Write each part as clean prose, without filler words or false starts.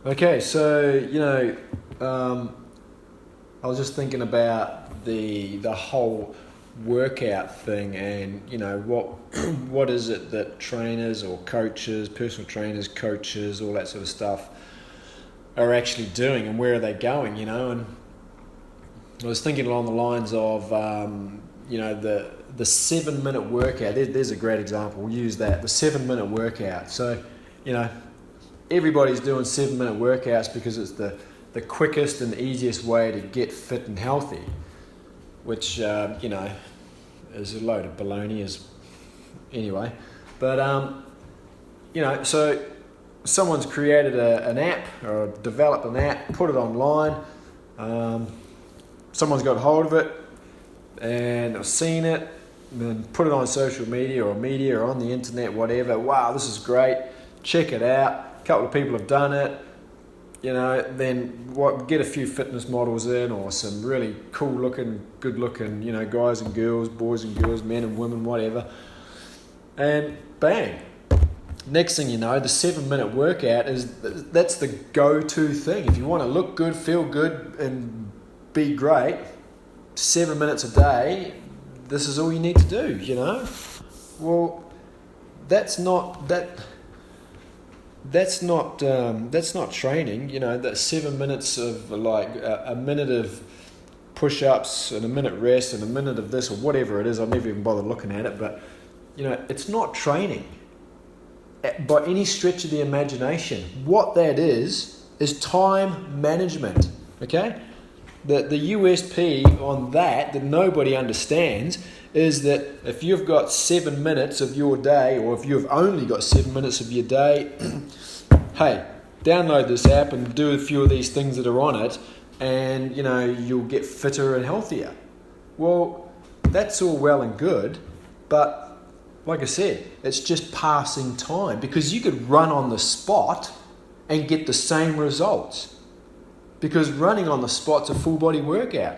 Okay, so I was just thinking about the whole workout thing, and what is it that trainers or coaches, personal trainers, coaches, all that sort of stuff are actually doing, and where are they going? And I was thinking along the lines of the 7 minute workout. There's a great example. We'll use that, the 7 minute workout. So everybody's doing 7 minute workouts because it's the quickest and easiest way to get fit and healthy, which is a load of baloney anyway. But so someone's created an app or developed an app, put it online. Someone's got hold of it and I've seen it, and then put it on social media or on the internet, whatever. Wow, this is great. Check it out. A couple of people have done it. Then get a few fitness models in, or some really cool looking, good looking, guys and girls, boys and girls, men and women, whatever. And bang. Next thing you know, the 7 minute workout that's the go-to thing. If you want to look good, feel good, and be great, 7 minutes a day, this is all you need to do, Well, that's not training. That 7 minutes of a minute of push-ups and a minute rest and a minute of this or whatever it is. I've never even bothered looking at it, but it's not training by any stretch of the imagination. What that is time management. Okay, the USP on that nobody understands is that if you've got 7 minutes of your day, or if you've only got 7 minutes of your day, hey, download this app and do a few of these things that are on it, and you'll get fitter and healthier. Well, that's all well and good, but like I said, it's just passing time, because you could run on the spot and get the same results, because running on the spot's a full body workout.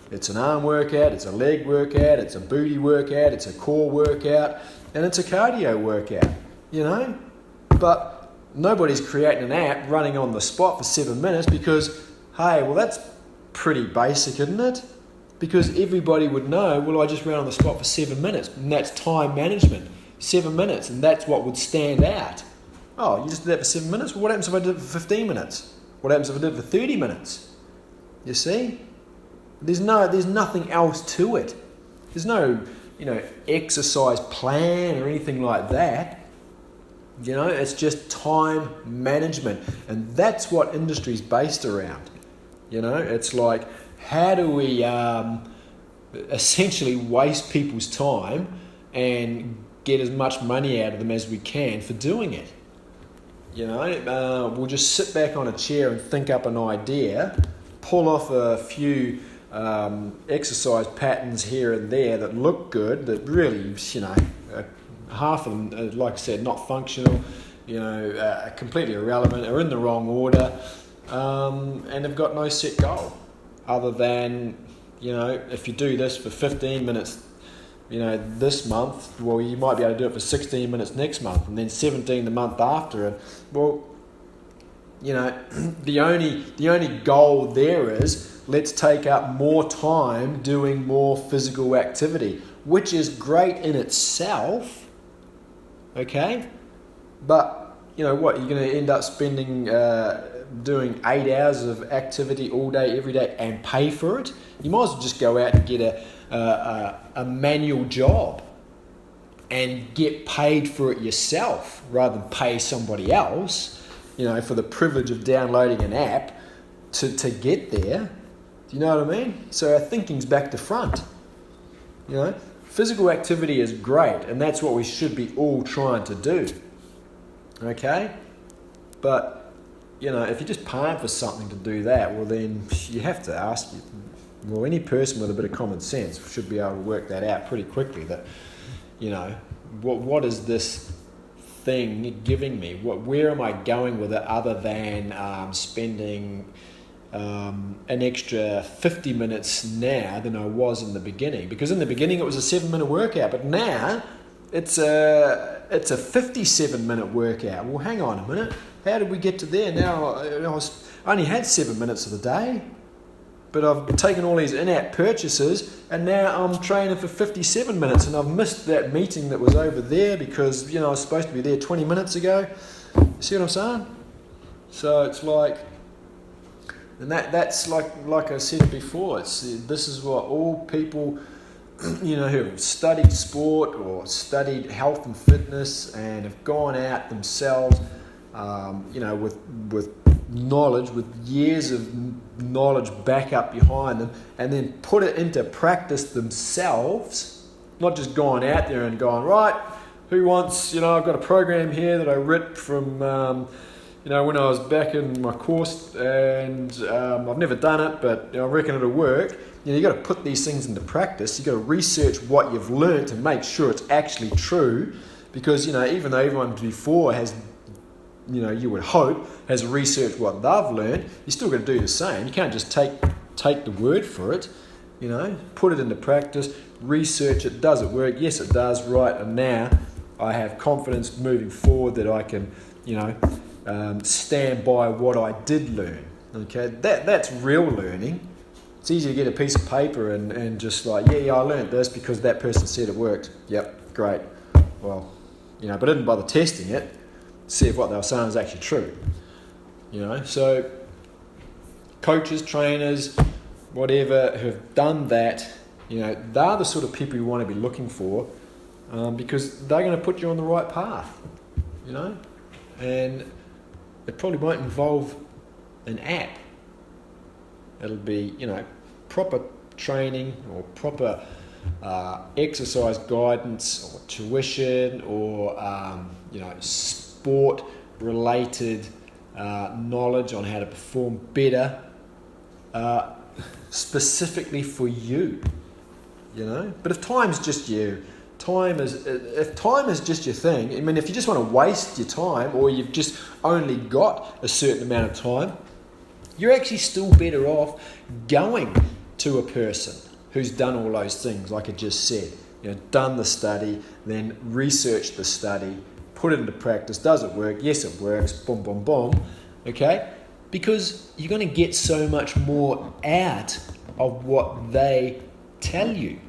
It's an arm workout, it's a leg workout, it's a booty workout, it's a core workout, and it's a cardio workout, But nobody's creating an app running on the spot for 7 minutes because, hey, well, that's pretty basic, isn't it? Because everybody would know, well, I just ran on the spot for 7 minutes, and that's time management. 7 minutes, and that's what would stand out. Oh, you just did that for 7 minutes? Well, what happens if I did it for 15 minutes? What happens if I did it for 30 minutes? You see? There's nothing else to it. There's no, exercise plan or anything like that. It's just time management. And that's what industry's based around. It's like, how do we essentially waste people's time and get as much money out of them as we can for doing it? We'll just sit back on a chair and think up an idea, pull off a few exercise patterns here and there that look good, that really, half of them, like I said, not functional, completely irrelevant, are in the wrong order, and have got no set goal other than, if you do this for 15 minutes, this month, well, you might be able to do it for 16 minutes next month, and then 17 the month after. And well, the only goal there is, let's take up more time doing more physical activity, which is great in itself, okay? But, what, you're going to end up spending, doing 8 hours of activity all day, every day, and pay for it? You might as well just go out and get a manual job and get paid for it yourself, rather than pay somebody else, for the privilege of downloading an app to get there. Do you know what I mean? So our thinking's back to front. Physical activity is great, and that's what we should be all trying to do. Okay? But, if you're just paying for something to do that, well, then you have to ask you. Well, any person with a bit of common sense should be able to work that out pretty quickly. That, what is this thing giving me? Where am I going with it, other than spending an extra 50 minutes now than I was in the beginning? Because in the beginning it was a 7 minute workout, but now it's a it's a 57-minute workout. Well, hang on a minute. How did we get to there? Now I only had 7 minutes of the day, but I've taken all these in-app purchases, and now I'm training for 57 minutes, and I've missed that meeting that was over there because, I was supposed to be there 20 minutes ago. See what I'm saying? So it's like, and that's like I said before, this is what all people, who have studied sport or studied health and fitness and have gone out themselves, with knowledge, with years of knowledge back up behind them, and then put it into practice themselves, not just going out there and going, right, who wants, I've got a program here that I ripped from, when I was back in my course, and I've never done it, but I reckon it'll work. You've got to put these things into practice. You've got to research what you've learned to make sure it's actually true, because, even though everyone before has, you would hope, has researched what they've learned, you're still going to do the same. You can't just take the word for it, put it into practice, research it. Does it work? Yes, it does. Right, and now I have confidence moving forward that I can, stand by what I did learn. Okay, that's real learning. It's easy to get a piece of paper and just like, yeah, I learned this because that person said it worked. Yep, great. Well, but I didn't bother testing it, see if what they were saying was actually true. So coaches, trainers, whatever, who've done that, they're the sort of people you want to be looking for, because they're going to put you on the right path, and it probably won't involve an app. It'll be, proper training or proper exercise guidance or tuition or, sport-related knowledge on how to perform better, specifically for you, But if time's just you, if time is just your thing, if you just want to waste your time, or you've just only got a certain amount of time, you're actually still better off going to a person who's done all those things, like I just said. Done the study, then researched the study, put it into practice. Does it work? Yes, it works. Boom, boom, boom. Okay? Because you're going to get so much more out of what they tell you.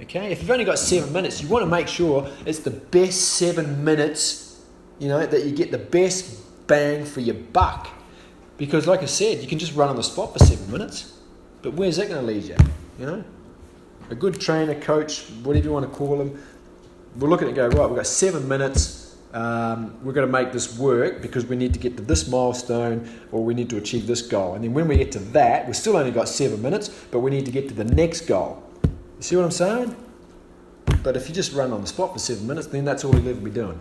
Okay? If you've only got 7 minutes, you want to make sure it's the best 7 minutes, that you get the best bang for your buck. Because like I said, you can just run on the spot for 7 minutes. But where's that going to lead you? A good trainer, coach, whatever you want to call them, we'll look at it and go, right, we've got 7 minutes. We're going to make this work because we need to get to this milestone, or we need to achieve this goal. And then when we get to that, we've still only got 7 minutes, but we need to get to the next goal. You see what I'm saying? But if you just run on the spot for 7 minutes, then that's all you'll ever be doing.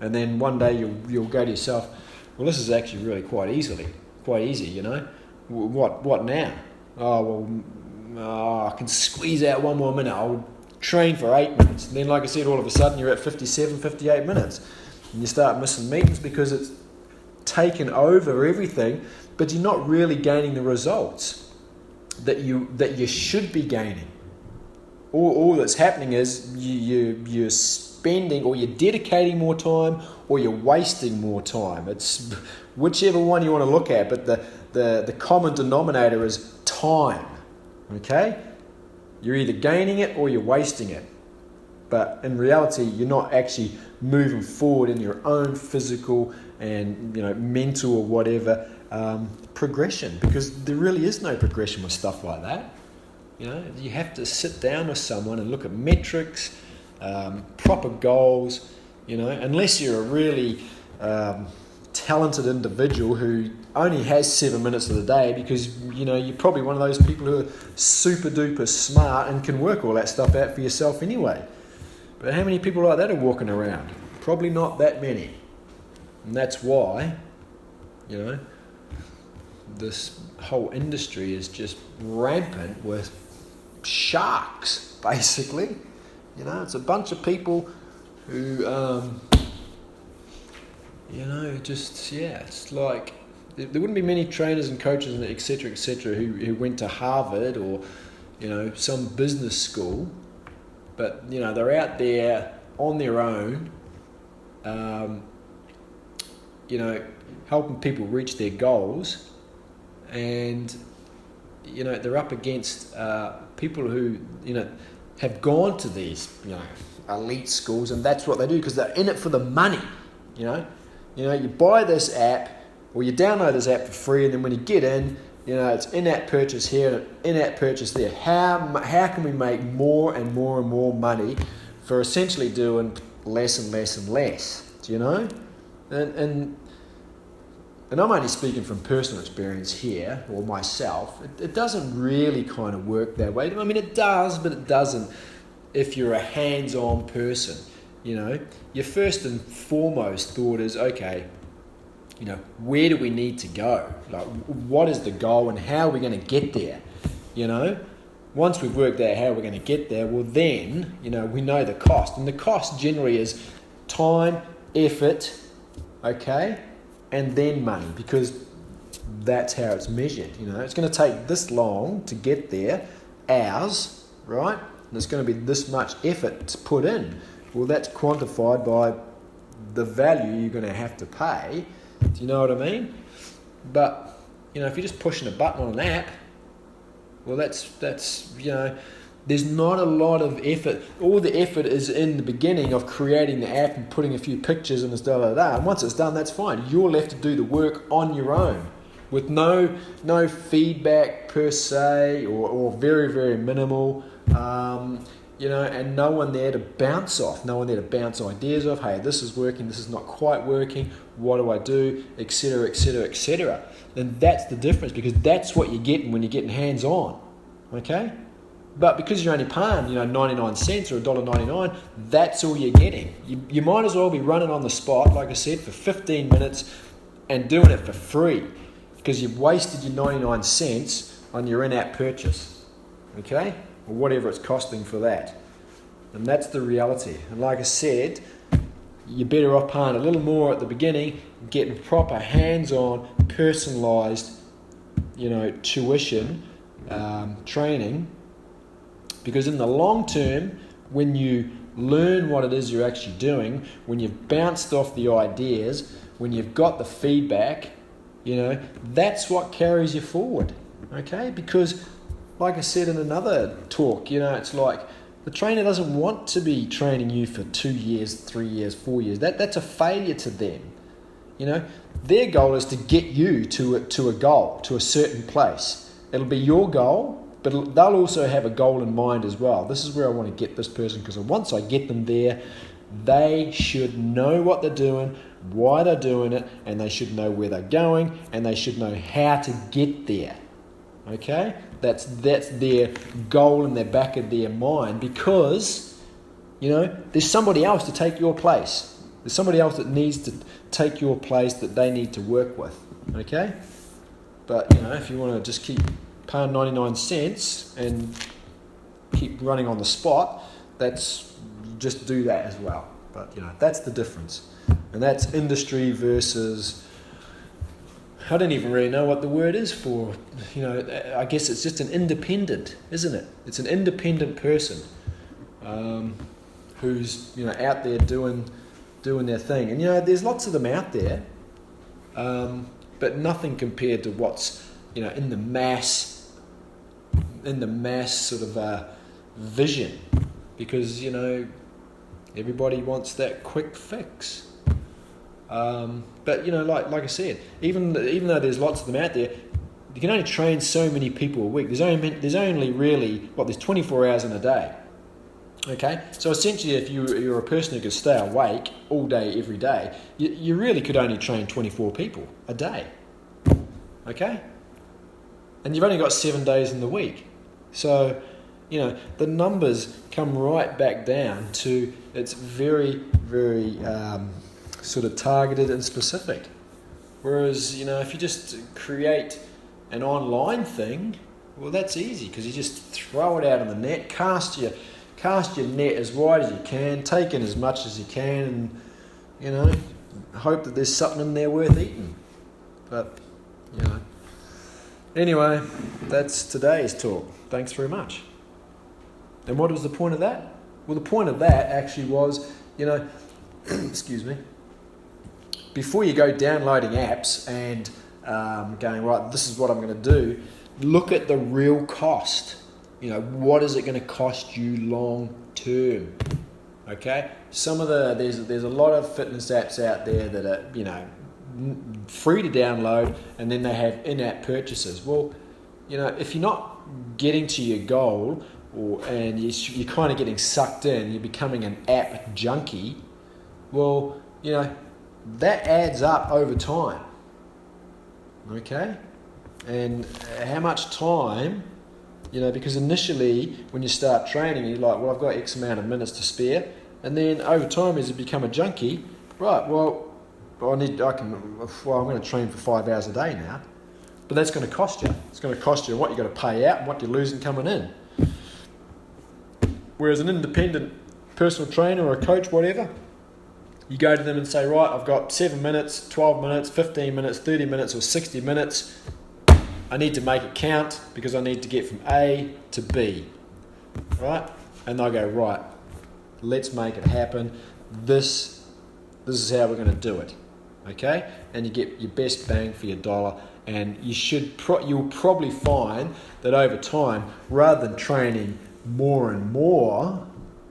And then one day you'll go to yourself, well, this is actually really quite easy, What now? I can squeeze out 1 more minute. I'll train for 8 minutes. And then, like I said, all of a sudden you're at 57, 58 minutes. And you start missing meetings because it's taken over everything, but you're not really gaining the results that you should be gaining. All that's happening is you're spending, or you're dedicating more time, or you're wasting more time. It's whichever one you want to look at, but the common denominator is time. Okay? You're either gaining it or you're wasting it. But in reality, you're not actually moving forward in your own physical and mental or whatever progression, because there really is no progression with stuff like that. You have to sit down with someone and look at metrics, proper goals. Unless you're a really talented individual who only has 7 minutes of the day, because you're probably one of those people who are super duper smart and can work all that stuff out for yourself anyway. But how many people like that are walking around? Probably not that many. And that's why this whole industry is just rampant with sharks, basically. It's a bunch of people who it's like there wouldn't be many trainers and coaches and et cetera, who went to Harvard or, some business school. But, they're out there on their own, helping people reach their goals, and they're up against people who have gone to these elite schools, and that's what they do because they're in it for the money. You buy this app or you download this app for free, and then when you get in, it's in-app purchase here and in-app purchase there. How can we make more and more and more money for essentially doing less and less and less? Do you know? And I'm only speaking from personal experience here, or myself. It doesn't really kind of work that way. I mean, it does, but it doesn't if you're a hands-on person. Your first and foremost thought is, okay, where do we need to go? Like, what is the goal and how are we going to get there? Once we've worked out how we're going to get there, well then, we know the cost. And the cost generally is time, effort, okay, and then money, because that's how it's measured. It's going to take this long to get there, hours, right? And it's going to be this much effort to put in. Well, that's quantified by the value you're going to have to pay. Do you know what I mean? But, if you're just pushing a button on an app, well, that's there's not a lot of effort. All the effort is in the beginning of creating the app and putting a few pictures and And once it's done, that's fine. You're left to do the work on your own with no feedback per se, or very, very minimal. And no one there to bounce off, no one there to bounce ideas off. Hey, this is working, this is not quite working. What do I do? Etc. etc. etc. And that's the difference, because that's what you're getting when you're getting hands-on. Okay? But because you're only paying, 99 cents or $1.99, that's all you're getting. You might as well be running on the spot, like I said, for 15 minutes and doing it for free, because you've wasted your 99 cents on your in-app purchase. Okay? Or whatever it's costing for that. And that's the reality. And like I said, you're better off paying a little more at the beginning, getting proper hands-on, personalised, tuition, training. Because in the long term, when you learn what it is you're actually doing, when you've bounced off the ideas, when you've got the feedback, that's what carries you forward. Okay? Because like I said in another talk, it's like the trainer doesn't want to be training you for 2 years, 3 years, 4 years. That's a failure to them. Their goal is to get you to a goal, to a certain place. It'll be your goal, but they'll also have a goal in mind as well. This is where I want to get this person, because once I get them there, they should know what they're doing, why they're doing it, and they should know where they're going, and they should know how to get there. Okay? That's their goal in the back of their mind, because, there's somebody else to take your place. There's somebody else that needs to take your place that they need to work with. Okay? But, if you want to just keep paying 99 cents and keep running on the spot, just do that as well. But, that's the difference. And that's industry versus... I don't even really know what the word is for, I guess it's just an independent, isn't it? It's an independent person who's, out there doing their thing. And, there's lots of them out there, but nothing compared to what's, in the mass sort of vision, because, everybody wants that quick fix. But like I said, even though there's lots of them out there, you can only train so many people a week. There's only really there's 24 hours in a day. Okay, so essentially, if you're a person who can stay awake all day every day, you really could only train 24 people a day. Okay, and you've only got 7 days in the week, so the numbers come right back down to it's very, very sort of targeted and specific. Whereas, if you just create an online thing, well, that's easy, because you just throw it out on the net, cast your net as wide as you can, take in as much as you can, and hope that there's something in there worth eating. But anyway, that's today's talk. Thanks very much. And what was the point of that? Well, the point of that actually was you know, excuse me, before you go downloading apps and going, right, this is what I'm going to do, look at the real cost. You know, what is it going to cost you long term? Okay, there's a lot of fitness apps out there that are, you know, free to download, and then they have in-app purchases. Well, you know, if you're not getting to your goal, and you're kind of getting sucked in, you're becoming an app junkie, well, you know, that adds up over time. Okay, and how much time, you know, because initially when you start training, you're like, well, I've got X amount of minutes to spare, and then over time as you become a junkie, right, well, I'm going to train for 5 hours a day now, but that's going to cost you. It's going to cost you what you've got to pay out and what you're losing coming in. Whereas an independent personal trainer or a coach, whatever, you go to them and say, right, I've got 7 minutes, 12 minutes, 15 minutes, 30 minutes, or 60 minutes. I need to make it count because I need to get from A to B, right? And they'll go, right, let's make it happen. This is how we're going to do it, okay? And you get your best bang for your dollar, and you'll probably find that over time, rather than training more and more,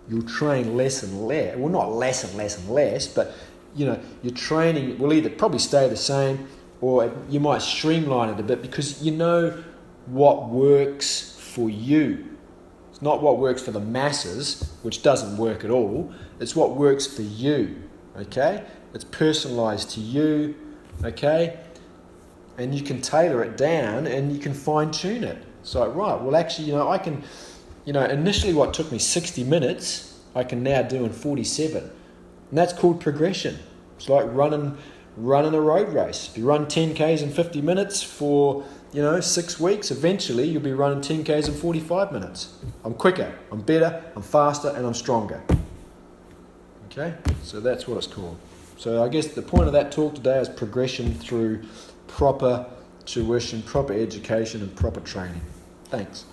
you'll train less and less. Well, not less and less and less, but you know, your training will either probably stay the same, or you might streamline it a bit because you know what works for you. It's not what works for the masses, which doesn't work at all. It's what works for you, okay? It's personalized to you, okay? And you can tailor it down and you can fine tune it. So, right, well, actually, you know, I can, you know, initially what took me 60 minutes, I can now do in 47. And that's called progression. It's like running a road race. If you run 10Ks in 50 minutes for, you know, 6 weeks, eventually you'll be running 10Ks in 45 minutes. I'm quicker, I'm better, I'm faster, and I'm stronger. Okay? So that's what it's called. So I guess the point of that talk today is progression through proper tuition, proper education, and proper training. Thanks.